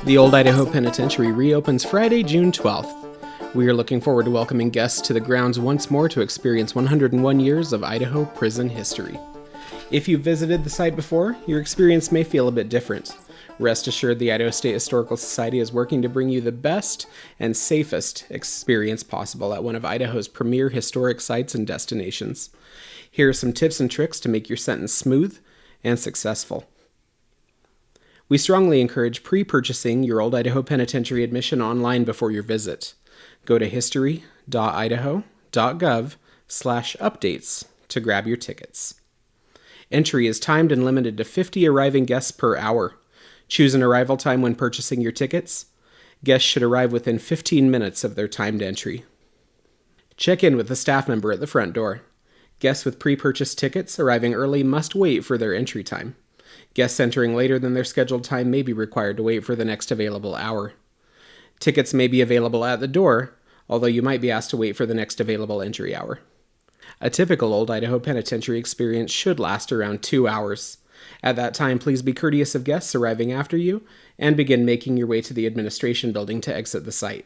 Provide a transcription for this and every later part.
The Old Idaho Penitentiary reopens Friday, June 12th. We are looking forward to welcoming guests to the grounds once more to experience 101 years of Idaho prison history. If you've visited the site before, your experience may feel a bit different. Rest assured, the Idaho State Historical Society is working to bring you the best and safest experience possible at one of Idaho's premier historic sites and destinations. Here are some tips and tricks to make your sentence smooth and successful. We strongly encourage pre-purchasing your Old Idaho Penitentiary admission online before your visit. Go to history.idaho.gov/updates to grab your tickets. Entry is timed and limited to 50 arriving guests per hour. Choose an arrival time when purchasing your tickets. Guests should arrive within 15 minutes of their timed entry. Check in with the staff member at the front door. Guests with pre-purchased tickets arriving early must wait for their entry time. Guests entering later than their scheduled time may be required to wait for the next available hour. Tickets may be available at the door, although you might be asked to wait for the next available entry hour. A typical Old Idaho Penitentiary experience should last around 2 hours. At that time, please be courteous of guests arriving after you and begin making your way to the administration building to exit the site.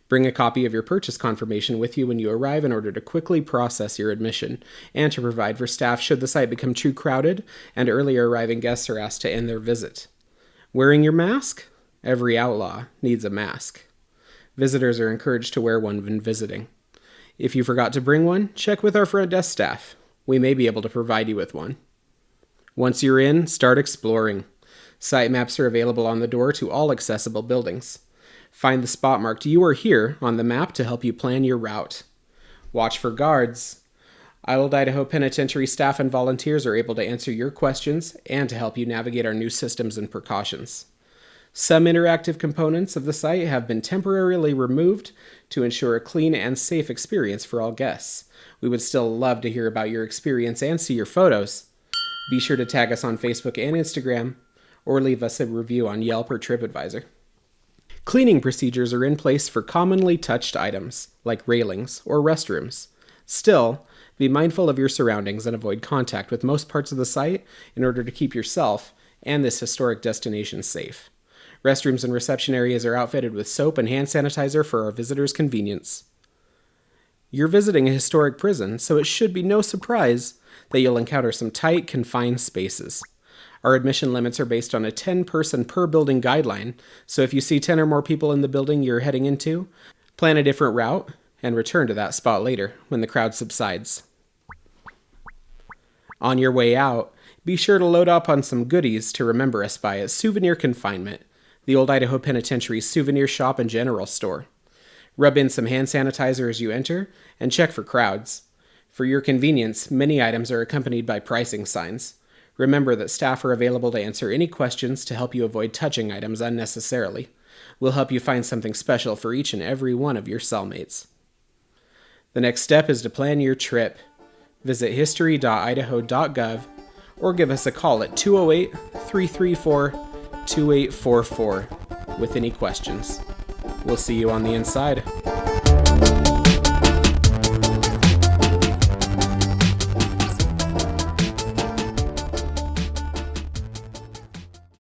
Bring a copy of your purchase confirmation with you when you arrive in order to quickly process your admission and to provide for staff should the site become too crowded and earlier arriving guests are asked to end their visit. Wearing your mask? Every outlaw needs a mask. Visitors are encouraged to wear one when visiting. If you forgot to bring one, check with our front desk staff. We may be able to provide you with one. Once you're in, start exploring. Site maps are available on the door to all accessible buildings. Find the spot marked "You are here" on the map to help you plan your route. Watch for guards. Old Idaho Penitentiary staff and volunteers are able to answer your questions and to help you navigate our new systems and precautions. Some interactive components of the site have been temporarily removed to ensure a clean and safe experience for all guests. We would still love to hear about your experience and see your photos. Be sure to tag us on Facebook and Instagram, or leave us a review on Yelp or TripAdvisor. Cleaning procedures are in place for commonly touched items, like railings or restrooms. Still, be mindful of your surroundings and avoid contact with most parts of the site in order to keep yourself and this historic destination safe. Restrooms and reception areas are outfitted with soap and hand sanitizer for our visitors' convenience. You're visiting a historic prison, so it should be no surprise that you'll encounter some tight, confined spaces. Our admission limits are based on a 10-person per building guideline, so if you see 10 or more people in the building you're heading into, plan a different route and return to that spot later when the crowd subsides. On your way out, be sure to load up on some goodies to remember us by at Souvenir Confinement, the Old Idaho Penitentiary's souvenir shop and general store. Rub in some hand sanitizer as you enter and check for crowds. For your convenience, many items are accompanied by pricing signs. Remember that staff are available to answer any questions to help you avoid touching items unnecessarily. We'll help you find something special for each and every one of your cellmates. The next step is to plan your trip. Visit history.idaho.gov or give us a call at 208-334-2844 with any questions. We'll see you on the inside.